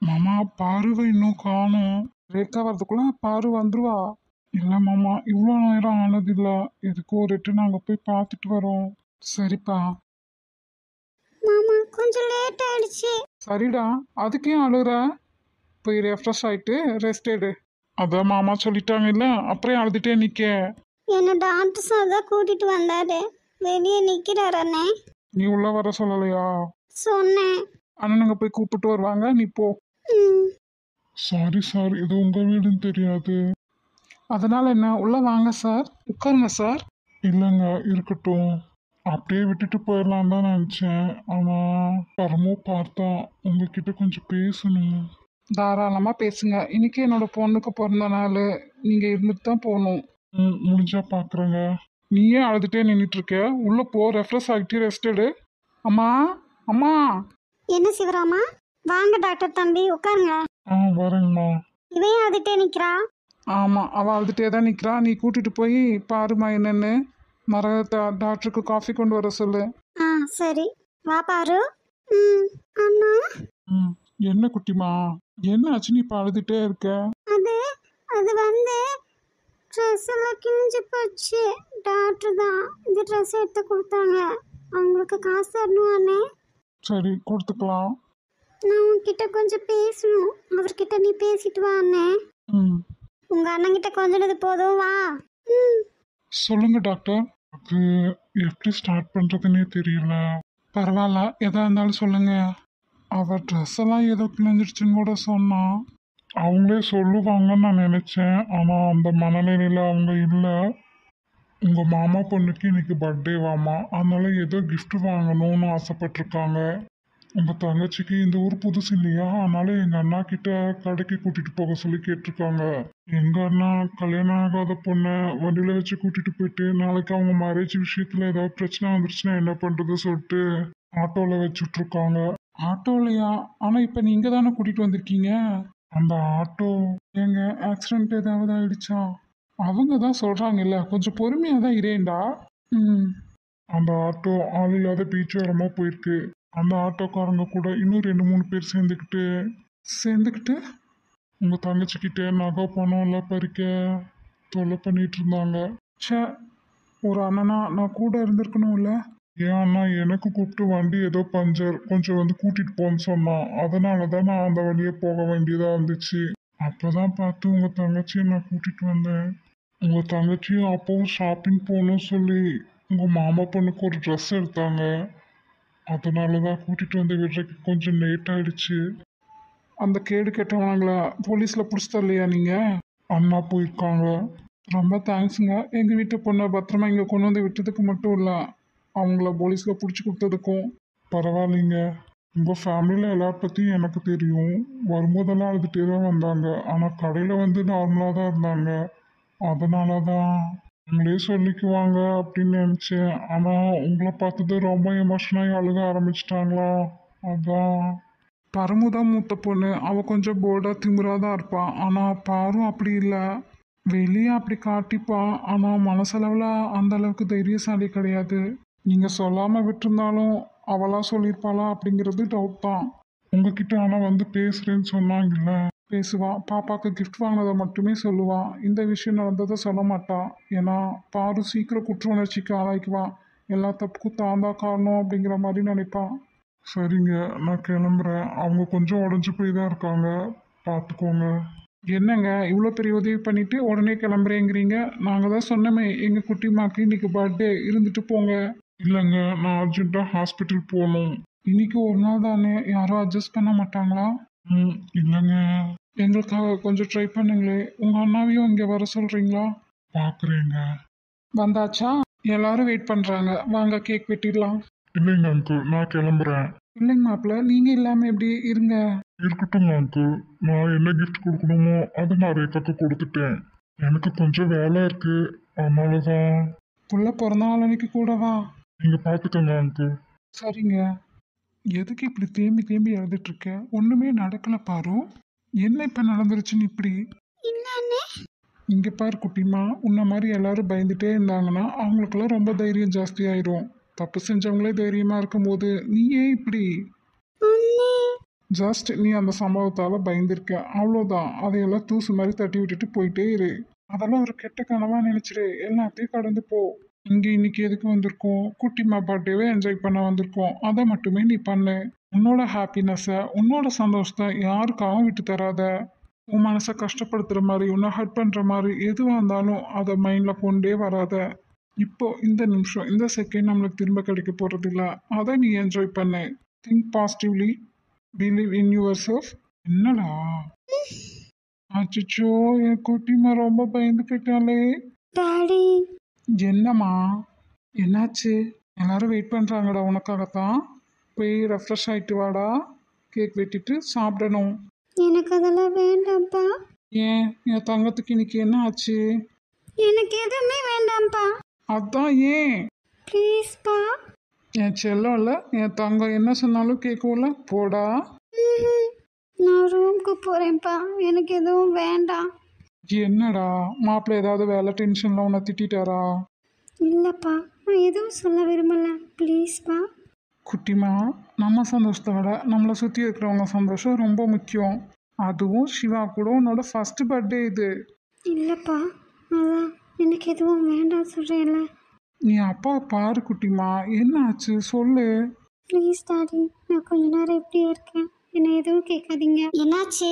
மாமா பாருவை இன்னும் காணும். ரேக்கா வரதுக்குள்ள பாரு வந்துருவா. இல்ல மாமா, இவ்வளோ நேரம் ஆனதில்ல. எதுக்கு ஒரு எட்டு நாங்க போய் பார்த்துட்டு வரோம். சரிப்பா. மாமா கொஞ்சம் லேட் ஆயிடுச்சு. சரிடா, அதுக்கே அழுற. போய் ரெஃப்ரெஷ் ஆயிட்டு ரெஸ்ட் எடு. அதான் மாமா சொல்லிட்டாங்கல்ல, அப்புறம் அழுதுட்டே நிக்க. என்ன டாக்டர் சார் தான் கூட்டிட்டு வந்தாரு. வெளியே நிக்கிறார் அண்ணே. நீ உள்ள வர சொல்லலையா? சொன்னேன். அண்ணனுங்க போய் கூப்பிட்டு வருவாங்க, நீ போ. ம். சாரி சார், இது உங்க வீடுன்னு தெரியாது. அதனால என்ன, உள்ள வாங்க சார், உட்காருங்க சார். இல்லைங்க, இருக்கட்டும். அப்படியே விட்டுட்டு போயிடலாம் தான் நினச்சேன். ஆனால் பரமோ பார்த்தா உங்ககிட்ட கொஞ்சம் பேசணும். தாராளமாக பேசுங்க. இன்னைக்கு என்னோட பொண்ணுக்கு பிறந்த நாள். நீங்கள் இருந்துட்டு தான் போகணும். முடிஞ்சா பார்க்குறேங்க. நீயே அழுதுட்டே நின்றுட்டு இருக்க. உள்ளே போ, ரெஃப்ரெஷ் ஆகிட்டு ரெஸ்ட் எடு. அம்மா, அம்மா. என்ன சிவராமா? வாங்க டாக்டர் தம்பி உட்காருங்க. வரேங்கம்மா. இவன் அதுட்டே நிக்கிறா. ஆமாம், அவள் அழுதுகிட்டே தான் நிற்கிறா. நீ கூட்டிகிட்டு போய் பாருமா என்னென்னு. டாக்டருக்கு காஃபி கொண்டு வர சொல்லு. சரி. வா பாரு. ம். அண்ணா. என்ன குட்டிமா, என்ன ஆச்சு? நீ இப்போ அழுதுகிட்டே இருக்க. அது அது வந்து ட்ரெஸ் எல்லாம் கிழிஞ்சு போச்சு. டாக்டர் தான் இந்த ட்ரெஸ் எடுத்து கொடுத்தாங்க. அவங்களுக்கு காசு தரணும் அண்ணே. சரி, கொடுத்துக்கலாம். நான் உன்கிட்ட கொஞ்சம் பேசணும். அவர்கிட்ட நீ பேசிட்டு வா அண்ணே. உங்க அண்ணங்கிட்ட கொஞ்சது போதும், வா. சொல்லுங்க டாக்டர். அது எப்படி ஸ்டார்ட் பண்றதுன்னே தெரியல. பரவாயில்ல, எதா இருந்தாலும் சொல்லுங்க. அவ ட்ரெஸ் எல்லாம் ஏதோ கிழிஞ்சிடுச்சுன்னு கூட சொன்னா. அவங்களே சொல்லுவாங்கன்னு நான் நினைச்சேன். ஆனா அந்த மனநிலையில அவங்க இல்லை. உங்க மாமா பொண்ணுக்கு இன்னைக்கு பர்த்டேவாமா, அதனால ஏதோ கிஃப்ட் வாங்கணும்னு ஆசைப்பட்டிருக்காங்க. உங்க தங்கச்சிக்கு இந்த ஊர் புதுசு இல்லையா, அதனால எங்க அண்ணா கிட்ட கடைக்கு கூட்டிட்டு போக சொல்லி கேட்டிருக்காங்க. எங்க அண்ணா கல்யாணம் ஆகாத பொண்ணை வண்டியில வச்சு கூட்டிட்டு போயிட்டு நாளைக்கு அவங்க மேரேஜ் விஷயத்துல ஏதாவது பிரச்சனை வந்துருச்சுன்னா என்ன பண்றது சொல்லிட்டு ஆட்டோல வச்சுட்டு இருக்காங்க. ஆட்டோலையா? ஆனா இப்ப நீங்க தானே கூட்டிட்டு வந்திருக்கீங்க. அந்த ஆட்டோ எங்க ஆக்சிடென்ட் ஏதாவது ஆயிடுச்சா? அவங்க தான் சொல்றாங்கல்ல, கொஞ்சம் பொறுமையா தான் இரேண்டா. அந்த ஆட்டோ ஆள் இல்லாத பீச் ஓரமா போயிருக்கு. அந்த ஆட்டோக்காரங்க கூட இன்னும் 2-3 பேர் சேர்ந்துக்கிட்டு உங்க தங்கச்சிக்கிட்ட நகை பணம் எல்லாம் பறிக்க தொல்லை பண்ணிட்டு இருந்தாங்க. சே, ஒரு அண்ணனா நான் கூட இருந்திருக்கணும்ல. ஏன் அண்ணா எனக்கு கூப்பிட்டு வண்டி ஏதோ பஞ்சர், கொஞ்சம் வந்து கூட்டிட்டு போன்னு சொன்னான். அதனால தான் நான் அந்த வழியே போக வேண்டியதா இருந்துச்சு. அப்பதான் பார்த்து உங்க தங்கச்சியை நான் கூட்டிட்டு வந்தேன். உங்க தங்கச்சியும் அப்பவும் ஷாப்பிங் போகணும்னு சொல்லி உங்க மாமா பொண்ணுக்கு ஒரு ட்ரெஸ் எடுத்தாங்க. அதனாலதான் கூட்டிட்டு வந்து விடுறதுக்கு கொஞ்சம் லேட் ஆயிடுச்சு. அந்த கேடு கெட்டவனாங்களா போலீஸ்ல பிடிச்சி தரலையா நீங்க? அண்ணா போயிருக்காங்க. ரொம்ப தேங்க்ஸுங்க. எங்க வீட்டு பொண்ணை பத்திரமா இங்க கொண்டு வந்து விட்டதுக்கு மட்டும் இல்ல, அவங்கள போலீஸ்ல பிடிச்சி கொடுத்ததுக்கும். பரவாயில்லைங்க. உங்க ஃபேமிலியில எல்லார பத்தியும் எனக்கு தெரியும். வரும்போதெல்லாம் அழுதுகிட்டே தான் வந்தாங்க. ஆனா கடையில வந்து நார்மலா தான் இருந்தாங்க. அதனாலதான் உங்களே சொல்லிக்குவாங்க அப்படின்னு நினைச்சேன். ஆனா உங்களை பார்த்தது ரொம்ப எமோஷனாகி அழுக ஆரம்பிச்சிட்டாங்களா, அதான். பரமுதான் மூத்த பொண்ணு. அவ கொஞ்சம் போர்டா திமிரா தான் இருப்பா. ஆனா பாரும் அப்படி இல்லை. வெளியே அப்படி காட்டிப்பா. ஆனா மனசளவுல அந்த அளவுக்கு தைரியசாலி கிடையாது. நீங்க சொல்லாம விட்டுருந்தாலும் அவளா சொல்லியிருப்பாளா அப்படிங்கிறது டவுட் தான். உங்ககிட்ட ஆனா வந்து பேசுறேன்னு சொன்னாங்கல்ல. பேசுவா. பாப்பாக்கு கிஃப்ட் வாங்கினதை மட்டுமே சொல்லுவா. இந்த விஷயம் நடந்ததை சொல்ல மாட்டா. ஏன்னா பாரு சீக்கிரம் குற்ற உணர்ச்சிக்கு ஆளாய்க்குவா. எல்லா தப்புக்கும் தான் தான் காரணம் அப்படிங்கிற மாதிரி நினைப்பா. சரிங்க, நான் கிளம்புறேன். அவங்க கொஞ்சம் உடஞ்சி போய் தான் இருக்காங்க, பார்த்துக்கோங்க. என்னங்க இவ்வளோ பெரிய உதவி பண்ணிட்டு உடனே கிளம்புறேங்கிறீங்க? நாங்கள் தான் சொன்னோமே எங்கள் குட்டிமாக்கு இன்னைக்கு பர்த்டே, இருந்துட்டு போங்க. இல்லைங்க, நான் அர்ஜென்ட்டாக ஹாஸ்பிட்டல் போகணும். இன்னைக்கு ஒரு நாள் தானே, யாரும் அட்ஜஸ்ட் பண்ண மாட்டாங்களா? இல்லைங்க. எங்களுக்காக கொஞ்சம் ட்ரை பண்ணுங்களே. உங்கள் அண்ணாவையும் இங்கே வர சொல்கிறீங்களா? பார்க்குறேங்க. வந்தாச்சா? எல்லாரும் வெயிட் பண்ணுறாங்க, வாங்க கேக் வெட்டிடலாம். இல்லைங்க அங்கிள், நான் கிளம்புறேன். இல்லைங்க மாப்பிள்ள, நீங்கள் இல்லாமல் எப்படி? இருங்க. இருக்கட்டும் அங்கிள், நான் என்ன கிஃப்ட் கொடுக்கணுமோ அதை நான் ரேகாக்கு கொடுத்துட்டேன். எனக்கு கொஞ்சம் வேலை இருக்கு, அதனால தான். புள்ள பிறந்த நாள் அன்னைக்கு கூடவா? நீங்கள் பார்த்துக்கோங்க அங்கிள். சரிங்க. எதுக்கு இப்படி தேம்பி தேம்பி எழுதிட்டு இருக்க? ஒன்றுமே நடக்கல பாரு. என்ன இப்போ நடந்துருச்சுன்னு இப்படி? இல்ல அண்ணே. இங்கே பாரு குட்டிமா, உன்ன மாதிரி எல்லாரும் பயந்துட்டே இருந்தாங்கன்னா அவங்களுக்கெல்லாம் ரொம்ப தைரியம் ஜாஸ்தியாயிரும். தப்பு செஞ்சவங்களே தைரியமா இருக்கும்போது நீ ஏன் இப்படி? அண்ணே. ஜஸ்ட் நீ அந்த சம்பவத்தால் பயந்துருக்க அவ்வளோதான். அதையெல்லாம் தூசு மாதிரி தட்டி விட்டுட்டு போயிட்டே இரு. அதெல்லாம் ஒரு கெட்ட கனவா நினைச்சிரு. எல்லாத்தையும் கடந்து போ. இங்கே இன்னைக்கு எதுக்கு வந்திருக்கோம்? குட்டிமா பர்த்டேவை என்ஜாய் பண்ண வந்திருக்கோம். அதை மட்டுமே நீ பண்ணு. உன்னோட ஹாப்பினஸை, உன்னோட சந்தோஷத்தை யாருக்காகவும் விட்டு தராத. உன் மனசை கஷ்டப்படுத்துகிற மாதிரி, உன்னை ஹர்ட் பண்ணுற மாதிரி எதுவாக இருந்தாலும் அதை மைண்டில் கொண்டே வராத. இப்போ இந்த நிமிஷம், இந்த செகண்ட் நம்மளுக்கு திரும்ப கிடைக்க போகிறது இல்லை. அதை நீ என்ஜாய் பண்ணு. Think positively, believe in your self. என்னடா அச்சோ, என் குட்டிமா ரொம்ப பயந்து போயிட்டாலே. டாடி என்னம்மா, என்னாச்சு? எல்லாரும் வெயிட் பண்ணுறாங்கடா உனக்காகத்தான். போய் ரெஃப்ரெஷ் ஆகிட்டு வாடா. கேக் வெட்டிட்டு சாப்பிடணும். எனக்கு அதெல்லாம் வேண்டாம்ப்பா. ஏன் என் தங்கத்துக்கு இன்னைக்கு என்ன ஆச்சு? எனக்கு எதுவுமே வேண்டாம்ப்பா. அதான் ஏன்? ப்ளீஸ்ப்பா. என் செல்லம் இல்லை, என் தங்கம் என்ன சொன்னாலும் கேட்கும்ல. போடா. நான் ரூமுக்கு போகிறேன்ப்பா. எனக்கு எதுவும் வேண்டாம். என்னடா மாப்பிள்ளை ஏதாவது வேலை டென்ஷனில் உன்னை திட்டாரா? இல்லைப்பா, நான் எதுவும் சொல்ல விரும்பல. ப்ளீஸ்ப்பா. குட்டிமா, நம்ம சந்தோஷத்தை விட நம்மளை சுற்றி இருக்கிறவங்க சந்தோஷம் ரொம்ப முக்கியம். அதுவும் சிவா கூட உன்னோட ஃபர்ஸ்ட் பர்த்டே இது. இல்லைப்பா, அதான் எனக்கு எதுவும் வேண்டாம் சொல்கிறேன்ல. நீ அப்பாவை பாரு குட்டிமா, என்ன ஆச்சு சொல்லு. ப்ளீஸ் டாடி, நான் கொஞ்ச நேரம் இப்படியே இருக்கேன். என்னை எதுவும் கேட்காதீங்க. என்னாச்சு?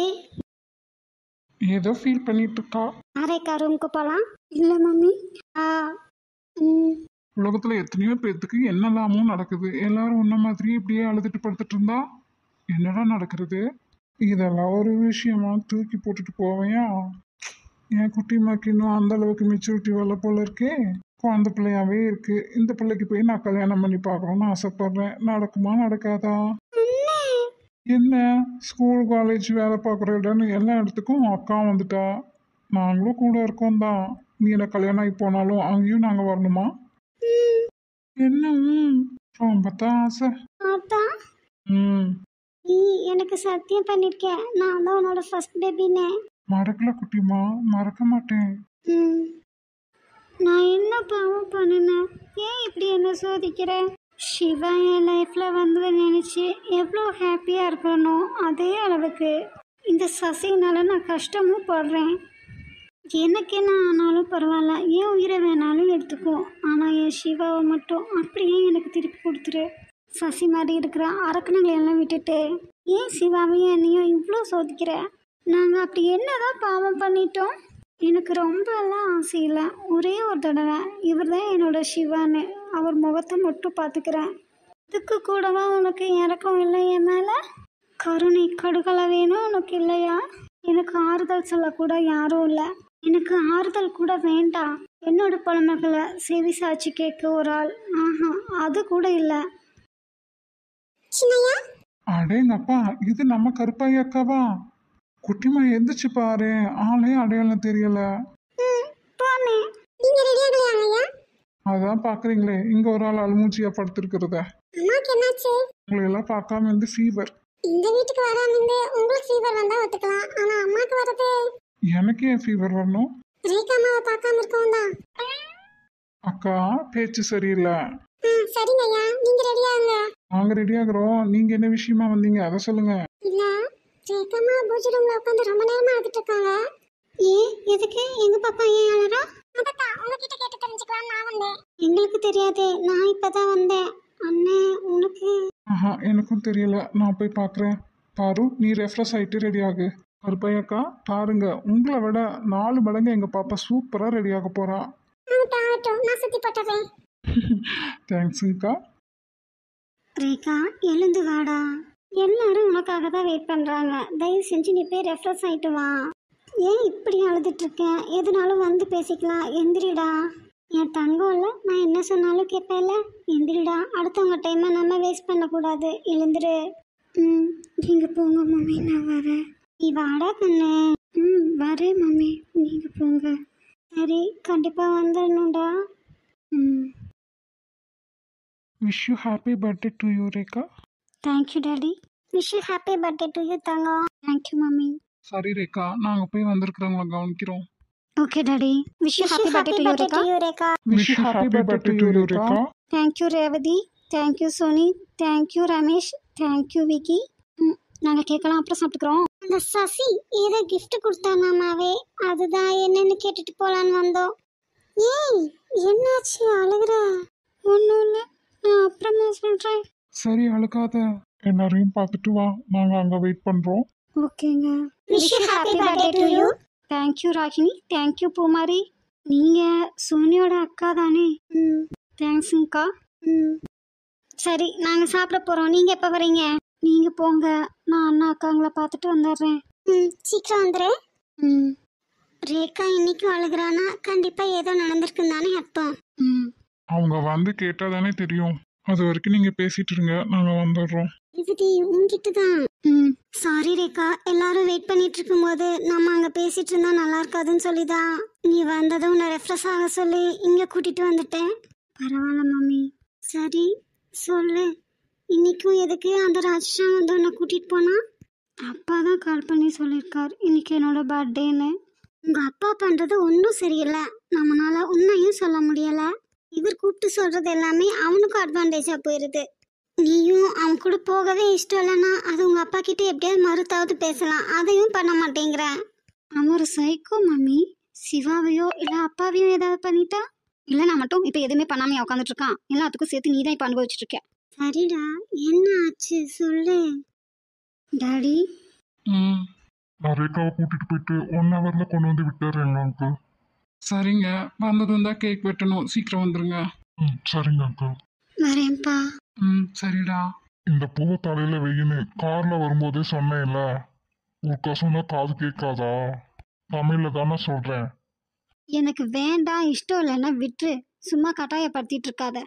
ஏதோ ஃபீல் பண்ணிட்டு இருக்கா. ஆரேக்கா ரூமுக்கு போகலாம். இல்லை மம்மி. உலகத்துல எத்தனையோ பேர்த்துக்கு என்னெல்லாமோ நடக்குது. எல்லாரும் உன்ன மாதிரி இப்படியே அழுதுட்டு படுத்துட்டு இருந்தா என்னடா நடக்கிறது? இதெல்லாம் ஒரு விஷயமா தூக்கி போட்டுட்டு போவையா? என் குட்டிமாக்கு இன்னும் அந்த அளவுக்கு மெச்சூரிட்டி வரல போல இருக்கே. குழந்தை பிள்ளையாவே இருக்கு. இந்த பிள்ளைக்கு போய் நான் கல்யாணம் பண்ணி பார்க்கணும்னு ஆசைப்படுறேன். நடக்குமா நடக்காதா? என்ன ஸ்கூல் காலேஜ் வேலை பார்க்குற இடம்னு எல்லா இடத்துக்கும் அக்கா வந்துட்டா. நாங்களும் கூட இருக்கோம் தான். நீ என்ன கல்யாணம் ஆகி போனாலும் அங்கேயும் நாங்கள் வரணுமா? என்ன ரொம்ப தான் ஆசை. அதான் ம் நீ எனக்கு சத்தியம் பண்ணிருக்கேன், நான் தான் உன்னோட ஃபர்ஸ்ட் பேபின்னு. மறக்கல குட்டிமா, மறக்க மாட்டேன். நான் என்ன பாவம் பண்ணினேன்? ஏன் இப்படி என்ன சோதிக்கிறேன்? சிவா என் லைஃப்பில் வந்து நினச்சி எவ்வளோ ஹாப்பியாக இருக்கணும், அதே அளவுக்கு இந்த சசினால நான் கஷ்டமும் படுறேன். எனக்கு என்ன ஆனாலும் பரவாயில்ல, ஏன் உயிரை வேணாலும் எடுத்துக்கோ. ஆனால் என் சிவாவை மட்டும் அப்படியே எனக்கு திருப்பி கொடுத்துரு. சசி மாதிரி இருக்கிற அரக்கணங்களை எல்லாம் விட்டுட்டு ஏன் சிவாவையும் என்னையும் இவ்வளோ சோதிக்கிற? நாங்கள் அப்படி என்னதான் பாவம் பண்ணிட்டோம்? எனக்கு ரொம்ப எல்லாம் ஆசை இல்லை. ஒரே ஒரு தடவை இவர் தான் என்னோட சிவான்னு அவர் முகத்தை மட்டும் பார்த்துக்கிறேன். இதுக்கு கூடவா உனக்கு இறக்கம் இல்லை என் மேலே? கருணை கடுகளை வேணும் உனக்கு இல்லையா? எனக்கு ஆறுதல் சொல்லக்கூட யாரும் இல்லை. எனக்கு ஆறுதல் கூட வேண்டாம். என்னோட புலமைகளை செவி சாட்சி கேட்க ஒரு ஆள், அது கூட இல்லை. அடேங்கப்பா, இது நம்ம கருப்பாயி அக்காவா? குட்டிமா எந்திரிச்சு பாரு, ஆளே அடையாளம் தெரியல. அதான் பாக்குறீங்களே, இங்க ஒரு ஆள் அழுமூச்சியா படுத்திருக்கிறத. உங்களை எல்லாம் பார்க்காம இருந்து ஃபீவர். இந்த வீட்டுக்கு வராம இருந்து உங்களுக்கு ஃபீவர் வந்தா ஒத்துக்கலாம், ஆனா அம்மாக்கு வரது. எனக்கு ஏன் ஃபீவர் வரணும்? ரேகா அம்மாவை பார்க்காம இருக்கவும் தான். அக்கா பேச்சு சரியில்லை. சரிங்க ஐயா, நீங்க ரெடியாங்க. நாங்க ரெடி ஆகுறோம். நீங்க என்ன விஷயமா வந்தீங்க அதை சொல்லுங்க. இல்ல, ரேகா அம்மா பூஜை ரூம்ல உட்காந்து ரொம்ப நேரமா அழுதுட்டு இருக்காங்க. ஏன் எதுக்கு? எங்க பாப்பா ஏன் அழறா? அதத்தா உங்ககிட்ட கேட்டு தெரிஞ்சுக்கலாம் நான் வந்தேன். எங்களுக்கு தெரியாது, நான் இப்பதான் வந்தேன். அண்ணே உனக்கு? எனக்கும் தெரியல, நான் போய் பார்க்குறேன். பாரு, நீ ரெஃப்ரெஷ் ஆகிட்டு ரெடி ஆகு. கருப்பையக்கா பாருங்க, உங்களை விட 4 மடங்கு எங்கள் பாப்பா சூப்பராக ரெடி ஆக போகிறா. நான் சுத்தி போட்டுறேன். தேங்க்ஸுங்கக்கா. ரேகா எழுந்து வாடா, எல்லாரும் உனக்காக தான் வெயிட் பண்ணுறாங்க. தயவு செஞ்சு நீ போய் ரெஃப்ரெஷ் ஆகிட்டு வா. ஏன் இப்படி அழுதுட்டு இருக்கேன்? எதுனாலும் வந்து பேசிக்கலாம். எந்திரிடா. என் தங்கம் இல்லை, நான் என்ன சொன்னாலும் கேட்பேன்ல. எந்திரிடா, அடுத்தவங்க டைமை நம்ம வேஸ்ட் பண்ணக்கூடாது. எழுந்துரு. நீங்கள் போங்க மம்மி, நான் வரேன். நீ வாடா கண்ணு. வரேன் மம்மி, நீங்கள் போங்க. சரி, கண்டிப்பாக வந்துடணும்டா. Wish you happy birthday to you Rekha. Thank you daddy. Wish you happy birthday to you தங்கம். Thank you mummy. சரி ரேகா, நாங்கள் போய் வந்திருக்கிறவங்கள கவனிக்கிறோம். Okay daddy. Wish you happy birthday to you Rekha. Wish you happy birthday to you Rekha. Thank you Revathi, thank you Soni, thank you Ramesh, thank you Vicky. நாங்கள் கேட்கலாம் அப்புறம் சாப்பிட்டுக்கிறோம். அந்த சசி ஏதோ gift கொடுத்தானாமாவே, அதுதான் என்னன்னு கேட்டுட்டு போலான்னு வந்தோம். ஏய் என்னாச்சு அழுகுற? ஒன்றும் இல்லை, நான் அப்புறமா சொல்கிறேன். சரி அழுக்காத, எல்லாரையும் பார்த்துட்டு வா, நாங்க அங்க வெயிட் பண்றோம். ஓகேங்க. Wish you happy birthday to you. Thank you Ragini, thank you Poomari. நீங்கள் சோனியோட அக்கா தானே? தேங்க்ஸுங்கக்கா. சரி நாங்கள் சாப்பிட போகிறோம், நீங்கள் எப்போ வரீங்க? நீங்கள் போங்க, நான் அண்ணா அக்காங்களை பார்த்துட்டு வந்துடுறேன். சீக்கிரம் வந்துடு. ரேகா இன்னைக்கும் அழுகுறானா, கண்டிப்பாக ஏதோ நடந்திருக்குன்னு தானே அர்த்தம். அவங்க வந்து கேட்டா தானே தெரியும். அது வரைக்கும் நீங்க பேசிட்டு இருங்க, நாங்க வந்துடுறோம். இது உங்ககிட்ட தான். சாரி ரேகா, எல்லாரும் வெயிட் பண்ணிட்டு இருக்கும்போது நம்ம அங்கே பேசிட்டு இருந்தா நல்லா இருக்காதுன்னு சொல்லிதான் நீ வந்ததும் உன்னை ரெஃப்ரெஷ் ஆக சொல்லி இங்கே கூட்டிட்டு வந்துட்டேன். பரவாயில்ல மம்மி. சரி சொல்லு, இன்னைக்கும் எதுக்கு அந்த ராஜேஷா வந்து உன்னை கூட்டிட்டு போனா? அப்பா தான் கால் பண்ணி சொல்லியிருக்கார் இன்னைக்கு என்னோட பர்த்டேன்னு. உங்கள் அப்பா பண்ணுறது ஒன்றும் சரியில்லை, நம்மளால உண்மையும் சொல்ல முடியலை. இவர் கூப்பிட்டு சொல்கிறது எல்லாமே அவனுக்கும் அட்வான்டேஜாக போயிடுது. நீயும் அவன் கூட போகவே இஷ்டம் இல்லைன்னா அது உங்கள் அப்பா கிட்டே எப்படியாவது மறுத்தாவது பேசலாம், அதையும் பண்ண மாட்டேங்கிற. அவன் ஒரு சைக்கோ மம்மி. சிவாவையோ இல்லை அப்பாவையோ ஏதாவது பண்ணிட்டா? இல்லை நான் மட்டும் இப்போ எதுவுமே பண்ணாமல் உட்காந்துட்டு இருக்கான், எல்லாத்துக்கும் சேர்த்து நீ தான் இப்போ அனுபவிச்சுட்டு இருக்க. சரிடா, என்ன ஆச்சு சொல்லு. டாடி நான் ரேகாவை கூட்டிட்டு போயிட்டு 1 ஹவர்ல கொண்டு வந்து விட்டுறேங்க அங்கிள். சரிங்க, வந்ததும் தான் கேக் வெட்டணும், சீக்கிரம் வந்துருங்க. சரிங்க அங்கிள். வரேன்ப்பா. சரிடா. இந்த பூவை தலையில வெயின்னு கார்ல வரும்போதே சொன்னேன்ல, உனக்கா சொன்னா காது கேட்காதா? தமிழ்ல தானே சொல்றேன். எனக்கு வேண்டாம், இஷ்டம் இல்லைன்னா விட்டுரு, சும்மா கட்டாயப்படுத்திட்டு இருக்காத.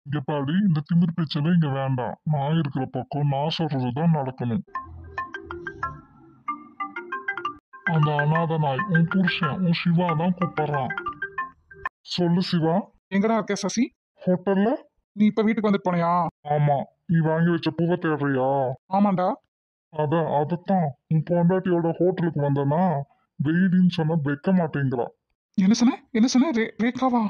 இங்க பாடி, இந்த திமிர் பேச்செல்லாம் இங்க வேண்டாம். நான் இருக்கிற பக்கம் நான் சொல்றதுதான் நடக்கணும். அந்த அநாத நாய் உன் புருஷன் உன் சிவா தான் கூப்பிடுறான். சொல்லு சிவா. எங்கடா இருக்க சசி? ஹோட்டல்ல. நீ இப்ப வீட்டுக்கு வந்துட்டு போனியா? ஆமா. நீ வாங்கி வச்ச பூவை தேடுறியா? ஆமாண்டா. அதத்தான் உன் பொண்டாட்டியோட ஹோட்டலுக்கு வந்தனா வெயிலின்னு சொன்னா வைக்க மாட்டேங்கிறா. என்ன சொன்ன ரேகாவா?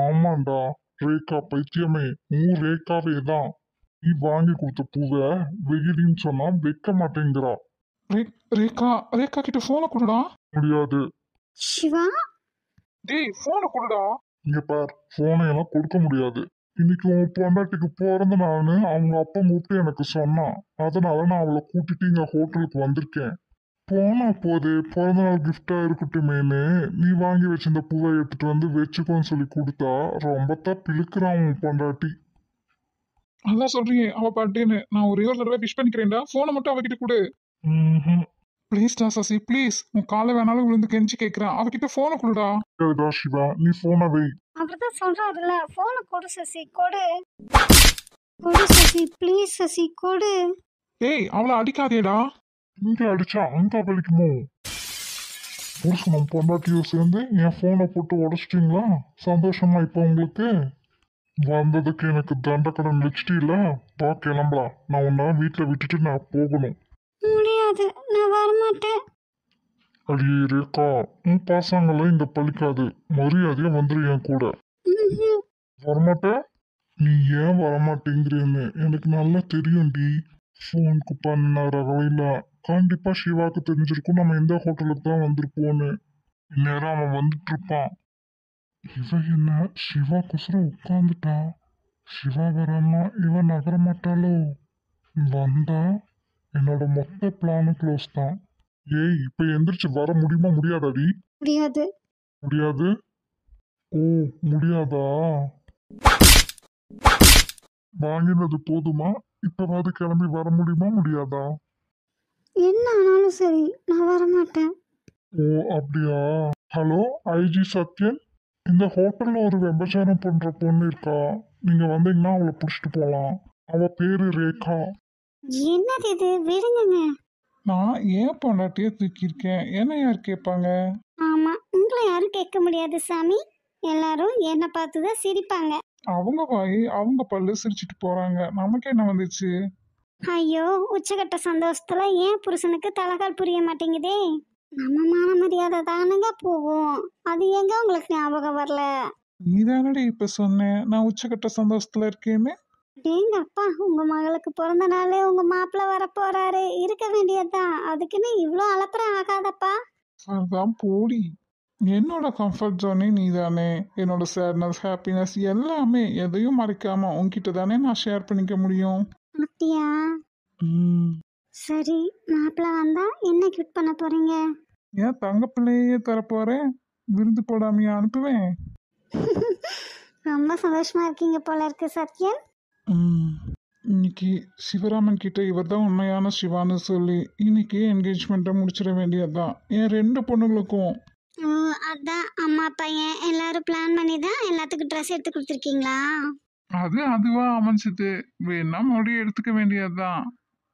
ஆமாண்டா, ரேகா பைத்தியமே, உன் ரேகாவே தான். நீ வாங்கி கொடுத்த பூவை வெயிலின்னு சொன்னா வைக்க மாட்டேங்கிறா. ரேகா ரேகா கிட்ட போனை கொடுடா. முடியாது. சிவா டேய் போனை கொடுடா. இங்க பார், போனை எல்லாம் கொடுக்க முடியாது. இன்னைக்கு உன் பொண்டாட்டிக்கு பிறந்த நாள்னு அவங்க அப்பா கூப்பிட்டு எனக்கு சொன்னான். அதனால நான் அவளை கூட்டிட்டு இங்க ஹோட்டலுக்கு வந்திருக்கேன். போனா போது பிறந்த நாள் கிஃப்டா இருக்கட்டுமேனு நீ வாங்கி வச்சிருந்த பூவை எடுத்துட்டு வந்து வச்சுக்கோன்னு சொல்லி கொடுத்தா ரொம்ப தான் பிழுக்கிறான் உன் பொண்டாட்டி. அதான் சொல்றீங்க அவ பர்த்டேன்னு. நான் ஒரே ஒரு தடவை விஷ் பண்ணிக்கிறேன்டா, போனை மட்டும் அவகிட்ட கொடு. ப்ளீஸ்டா சசி, ப்ளீஸ், உன் காலை வேணாலும் விழுந்து கெஞ்சி கேட்கிறேன், அவகிட்ட போனை கொடுடா. சிவா, நீ போனை வை. அப்படிதான் சொல்றாருல்ல, போனை கொடு சசி, கொடு கொடு சசி, ப்ளீஸ் சசி கொடு. ஏய், அவளை அடிக்காதேடா. இங்க அடிச்சா அங்க வலிக்குமோ? புருஷனும் பொண்டாட்டியும் சேர்ந்து என் போனை போட்டு உடச்சிட்டீங்களா? சந்தோஷமா இப்ப உங்களுக்கு? வந்ததுக்கு எனக்கு தண்டக்கடன் வச்சிட்டீங்களா? வா கிளம்பலாம், நான் உன்ன வீட்டுல விட்டுட்டு நான் போகணும். முடியாது, நான் வரமாட்டேன். அடியே ரேகா, உன் பாசங்களும் இங்க பழிக்காது, மரியாதையா வந்துரு என் கூட. வரமாட்டேன்? நீ ஏன் வரமாட்டேங்கிறேன்னு எனக்கு நல்லா தெரியும்டி. ஃபோனுக்கு பண்ண ரகலையில கண்டிப்பா சிவாக்கு தெரிஞ்சிருக்கும் நம்ம எந்த ஹோட்டலுக்கு தான் வந்திருப்போன்னு. இந்நேரம் அவன் வந்துட்டு இருப்பான். இவன் என்ன சிவாக்குசரம் உட்காந்துட்டா? சிவா வராம இவன் நகர மாட்டாளோ? வந்தா என்னோட மொத்த பிளானும் க்ளோஸ் தான். ஏய், இப்ப எந்திரிச்சு வர முடியுமா முடியாதாடி? முடியாது. முடியாது? ஓ, முடியாதா? வாங்கினது போதுமா? இப்பவாது கிளம்பி வர முடியுமா முடியாதா? என்ன ஆனாலும் சரி, நான் வரமாட்டேன். ஓ அப்படியா? ஹலோ ஐஜி சத்யன், இந்த ஹோட்டல்ல ஒரு விபச்சாரம் பண்ற பொண்ணு இருக்கா, நீங்க வந்தீங்கன்னா அவளை புடிச்சிட்டு போலாம். அவ பேரு ரேகா. என்னது இது, விடுங்க. நான் ஏன் பொண்டாட்டியே தூக்கியிருக்கேன், என்ன யார் கேட்பாங்க? ஆமா, உங்களை யாரும் கேட்க முடியாது சாமி, எல்லாரும் என்ன பார்த்துதான் சிரிப்பாங்க. அவங்க வாய் அவங்க பல்லு சிரிச்சிட்டு போறாங்க, நமக்கு என்ன வந்துச்சு? ஐயோ, உச்சகட்ட சந்தோஷத்துல ஏன் புருஷனுக்கு தலகால் புரிய மாட்டேங்குதே. நம்ம மான மரியாதை தானுங்க போவோம், அது எங்க உங்களுக்கு ஞாபகம் வரல? நீ தானடி இப்ப சொன்னேன் நான் உச்சக்கட்ட சந்தோஷத்துல இருக்கேன்னு. டேங்க அப்பா, உங்க மகளுக்கு பிறந்த நாள், உங்க மாப்பிள்ளை வர போறாரு, இருக்க வேண்டியதுதான். அதுக்குன்னு இவ்வளோ அலப்பறம் ஆகாதப்பா. அதான் போடி. என்னோட கம்ஃபர்ட் ஜோனே நீ தானே. என்னோட சேட்னஸ் ஹாப்பினஸ் எல்லாமே எதையும் மறைக்காம உன்கிட்ட தானே நான் ஷேர் பண்ணிக்க முடியும். அப்படியா? ம். சரி, மாப்பிள்ளை வந்தா என்ன கிஃப்ட் பண்ண போறீங்க? ஏன் தங்க பிள்ளையே தரப்போறேன், விருந்து போடாமையா அனுப்புவேன். ரொம்ப சந்தோஷமா இருக்கீங்க போல இருக்கு சத்யன். இன்னைக்கு சிவராமன் கிட்ட இவர் தான் உண்மையான சிவான்னு சொல்லி இன்னைக்கு என்கேஜ்மெண்ட்டை முடிச்சிட வேண்டியதுதான் என் 2 பொண்ணுங்களுக்கும். ஓ, அதான் அம்மா பையன் எல்லாரும் பிளான் பண்ணி தான் எல்லாத்துக்கும் ட்ரெஸ் எடுத்து கொடுத்துருக்கீங்களா? அதுவா அமைஞ்சது. வேணா மறுபடியும் எடுத்துக்க வேண்டியதுதான்.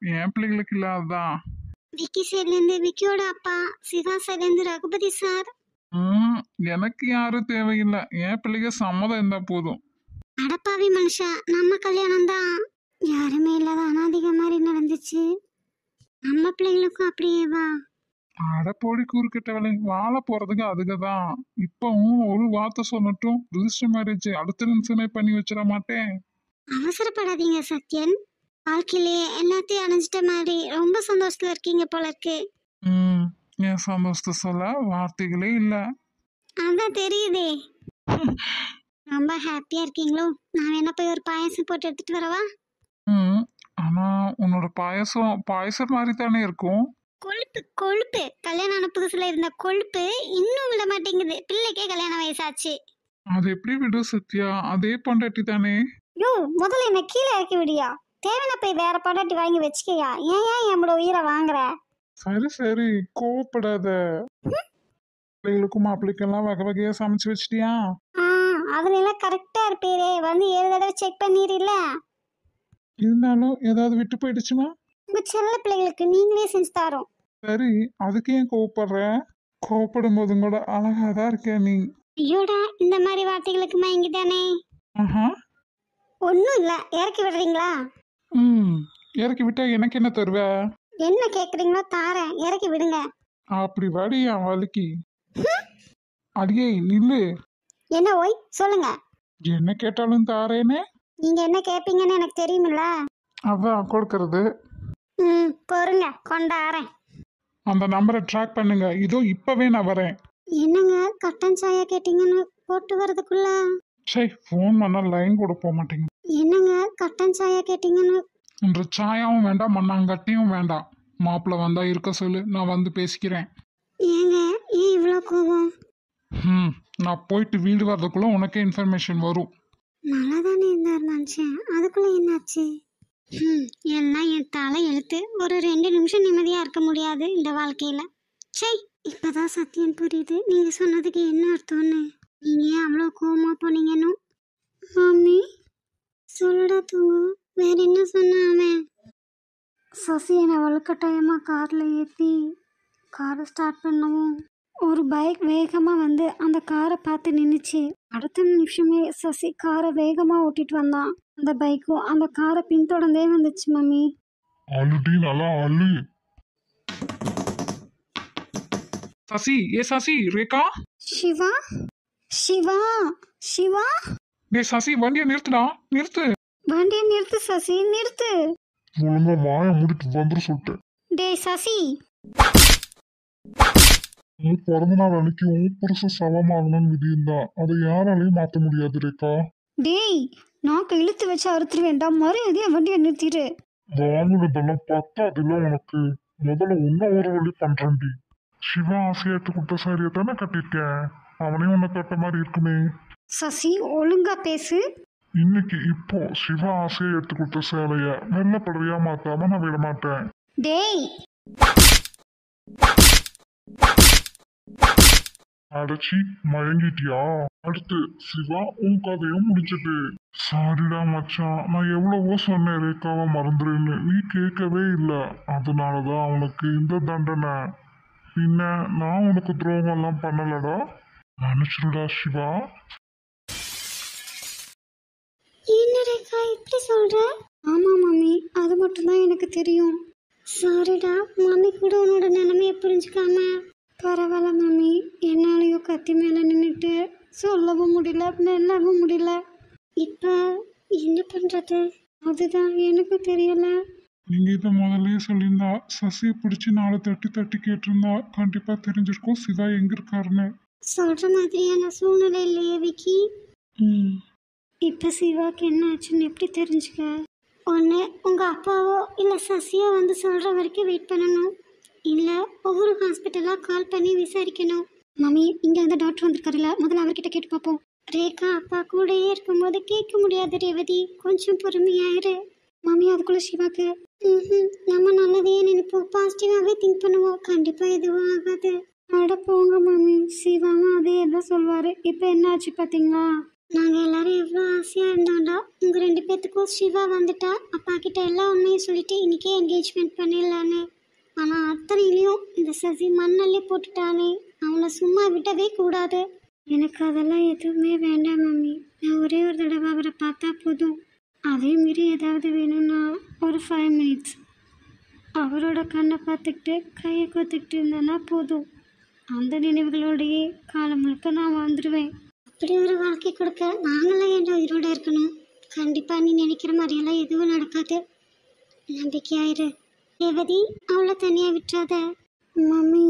என் பிள்ளைகளுக்கு இல்லாததான். விக்கி சைட்லேருந்து விக்கியோட அப்பா, சிவா சைட்லேருந்து ரகுபதி சார். எனக்கு யாரும் தேவையில்லை. என் பிள்ளைங்க சம்மதம் இருந்தா போதும். அடப்பாவி மனுஷா, நம்ம கல்யாணம் தான் யாருமே இல்லாத அனாதிக மாதிரி நடந்துச்சு. நம்ம பிள்ளைங்களுக்கும் அப்படியேவா? அடப்போடி கூறுக்கிட்டவளை, வாழ போறதுக்கு அதுக்குதான். இப்பவும் ஒரு வார்த்தை சொல்லட்டும், ரிஜிஸ்டர் மேரேஜ் அடுத்த நிமிஷமே பண்ணி வச்சிட மாட்டேன். அவசரப்படாதீங்க சத்யன். வாழ்க்கையிலேயே எல்லாத்தையும் அணைஞ்சிட்ட மாதிரி ரொம்ப சந்தோஷத்துல இருக்கீங்க போல இருக்கு. என் சந்தோஷத்தை சொல்ல வார்த்தைகளே இல்ல. அதான் தெரியுதே. ரொம்ப ஹாப்பியா இருக்கீங்களோ? நான் வேணா போய் ஒரு பாயசம் போட்டு எடுத்துட்டு வரவா? ஆனா உன்னோட பாயசம் மாதிரி தானே இருக்கும். கொழுப்பு கொழுப்பு, கல்யாணம் ஆன புதுசுல இருந்த கொழுப்பு இன்னும் விட மாட்டேங்குது. பிள்ளைக்கே கல்யாண வயசாச்சு. அது எப்படி விடு சத்யா, அதே பொண்டாட்டி தானே. யோ, முதல்ல என்ன கீழே இறக்கி விடியா. தேவையான போய் வேற பொண்டாட்டி வாங்கி வச்சுக்கையா. ஏன் என்னோட உயிரை வாங்குற? சரி கோவப்படாத. பிள்ளைகளுக்கும் மாப்பிள்ளைக்கெல்லாம் வகை வகையா சமைச்சு வச்சிட்டியா? அதுல எல்லாம் கரெக்டா இருப்பீரே, வந்து 7 தடவை செக் பண்ணிடுறீல்ல. இருந்தாலும் ஏதாவது விட்டு போயிடுச்சுன்னா உங்க செல்ல பிள்ளைகளுக்கு நீங்களே செஞ்சு தரோம். சரி, அதுக்கு ஏன் கோவப்படுற? கோவப்படும் போதும் கூட அழகாதான் இருக்க நீ. ஐயோடா, இந்த மாதிரி வார்த்தைகளுக்கு மயங்கிட்டானே. ஒன்னும் இல்ல, இறக்கி விடுறீங்களா? இறக்கி விட்டா எனக்கு என்ன தருவ? என்ன கேக்குறீங்களோ தாரேன், இறக்கி விடுங்க. அப்படி வாடி என் வலிக்கு. அடியே நில்லு. என்ன ஓய், சொல்லுங்க. என்ன கேட்டாலும் தாரேனே. நீங்க என்ன கேப்பீங்கன்னு எனக்கு தெரியுமில்ல. அதான் கொடுக்கறது. பொறுங்க, கொண்டாறேன். அந்த நம்பரை ட்ராக் பண்ணுங்க. இதோ இப்பவே நான் வரேன். என்னங்க கட்டன் சாயா கேட்டீங்கன்னு போட்டு வரதுக்குள்ள ஃபோன் பண்ணா லைன் கூட போக மாட்டேங்க. என்னங்க கட்டன் சாயா கேட்டீங்கன்னு இன்று சாயாவும் வேண்டாம், மண்ணாங்கட்டியும் வேண்டாம். மாப்பிள்ள வந்தா இருக்க சொல்லு, நான் வந்து பேசிக்கிறேன். ஏங்க ஏன் இவ்வளோ கோபம்? நான் போயிட்டு வீடு வர்றதுக்குள்ள உனக்கே இன்ஃபர்மேஷன் வரும். நல்லா தானே இருந்தார் மனுஷன், அதுக்குள்ள என்னாச்சு? எல்லாம் என் தலை எழுத்து. ஒரு 2 நிமிஷம் நிம்மதியா இருக்க முடியாது இந்த வாழ்க்கையில. சை, இப்பதான் சத்தியம் புரியுது நீங்க சொன்னதுக்கு என்ன அர்த்தம்னு. நீங்க ஏன் அவ்வளோ கோவமா போனீங்கன்னு. மம்மி சொல்லுடா தூங்கு. வேற என்ன சொன்ன அவன்? சசி என்னை வலுக்கட்டாயமா கார்ல ஏற்றி காரை ஸ்டார்ட் பண்ணவும் ஒரு பைக் வேகமாக வந்து அந்த காரை பார்த்து நின்றுச்சு. அடுத்த நிமிஷமே சசி காரை வேகமாக ஓட்டிட்டு வந்தான். அந்த பைக்கும் அந்த காரை பின்தொடர்ந்தே வந்துச்சு. மம்மி அழுடி நல்லா அழு. சசி, சசி, ரேகா. சிவா சிவா சிவா. டேய் சசி, வண்டியை நிறுத்துடா, நிறுத்து. வண்டியை நிறுத்து சசி, நிறுத்து. ஒழுங்கா வாய முடிட்டு வந்துரு சொல்லிட்டேன். டேய் சசி, பிறந்த நாள் அன்னைக்கு புருஷன் சவமாகணும்னு விதி இருந்தா அதை யாராலையும் மாத்த முடியாது ரேகா. டேய், நாக்கு இழுத்து வச்சு அறுத்துட்டு வேண்டாம். மரியாதையா வண்டியை நிறுத்திடு. வாங்கினதெல்லாம் பத்தாதுல உனக்கு. முதல்ல உன்ன ஒரு வழி பண்றேன்டி. சிவா ஆசையா எடுத்து கொடுத்த சாரியை தானே கட்டிருக்கேன். அவனையும் உன்னை தொட்ட மாதிரி இருக்குமே. சசி ஒழுங்கா பேசு. இன்னைக்கு இப்போ சிவா ஆசையா எடுத்து கொடுத்த சேலைய வெள்ள படவையா மாத்தாம நான் விட மாட்டேன். டேய், அடைச்சி மயங்கிட்டியா? அடுத்து சிவா உன் கதையும் முடிச்சது. சாரிடா மச்சான், நான் எவ்வளவோ சொன்னேன் ரேகாவை மறந்துருன்னு, நீ கேட்கவே இல்லை. அதனாலதான் அவனுக்கு இந்த தண்டனை. பின்ன நான் உனக்கு துரோகம் எல்லாம் பண்ணலடா. மன்னிச்சிருடா சிவா. என்ன ரேகா இப்படி சொல்ற? ஆமா மம்மி, அது மட்டும்தான் எனக்கு தெரியும். சாரிடா மம்மி, கூட உன்னோட நிலைமையை புரிஞ்சுக்காம. பரவாயில்ல மம்மி, என்னாலையும் கத்தி மேலே நின்றுட்டு சொல்லவும் முடியல, மெல்லவும் முடியல. இப்போ என்ன பண்ணுறது? அதுதான் எனக்கும் தெரியல. நீங்க இதை முதல்லயே சொல்லியிருந்தா சசியை பிடிச்சி நாலு தட்டி தட்டி கேட்டிருந்தா கண்டிப்பா தெரிஞ்சிருக்கும் சிவா எங்க இருக்காருன்னு. சொல்ற மாதிரியான சூழ்நிலை இல்லையே விக்கி. ம். இப்ப சிவாக்கு என்ன ஆச்சுன்னு எப்படி தெரிஞ்சுக்க? ஒன்று உங்கள் அப்பாவோ இல்லை சசியோ வந்து சொல்கிற வரைக்கும் வெயிட் பண்ணணும், இல்லை ஒவ்வொரு ஹாஸ்பிட்டலாக கால் பண்ணி விசாரிக்கணும். மம்மி இங்கே வந்து டாக்டர் வந்திருக்காருல்ல, முதல்ல அவர்கிட்ட கேட்டு பார்ப்போம். ரேகா அப்பா கூடயே இருக்கும்போது கேட்க முடியாது ரேவதி, கொஞ்சம் பொறுமையாயிரு. மம்மி அதுக்குள்ளே சிவாக்கு நம்ம நல்லதையே நினைப்போம், பாசிட்டிவாகவே திங்க் பண்ணுவோம், கண்டிப்பாக எதுவும் ஆகாது. அட போங்க மம்மி, சிவாவும் அதே தான் சொல்வார். இப்போ என்ன ஆச்சு பார்த்தீங்களா? நாங்கள் எல்லாரும் எவ்வளோ ஆசையாக இருந்தோம்டா, உங்கள் 2 பேர்த்துக்கும் சிவா வந்துட்டா அப்பா கிட்ட எல்லா உண்மையும் சொல்லிட்டு இன்றைக்கே என்கேஜ்மெண்ட் பண்ணிடலான்னு. ஆனால் அத்தனையிலையும் இந்த சசி மண்ணல்லே போட்டுட்டானே, அவனை சும்மா விடவே கூடாது. எனக்கு அதெல்லாம் எதுவுமே வேண்டாம் மம்மி, நான் ஒரே ஒரு தடவை அவரை பார்த்தா போதும். அதே மீறி ஏதாவது வேணும்னா ஒரு 5 மினிட்ஸ் அவரோட கண்ணை பார்த்துக்கிட்டு கையை கோத்துக்கிட்டு இருந்தேன்னா போதும். அந்த நினைவுகளோடையே காலம் முழுக்க நான் வாழ்ந்துருவேன். அப்படி ஒரு வாழ்க்கை கொடுக்க நாங்களாம் என் உயிரோட இருக்கணும். கண்டிப்பாக நீ நினைக்கிற மாதிரியெல்லாம் எதுவும் நடக்காது, நம்பிக்கையாயிரு. ரேவதி அவளை தனியாக விட்டுறாத. மம்மி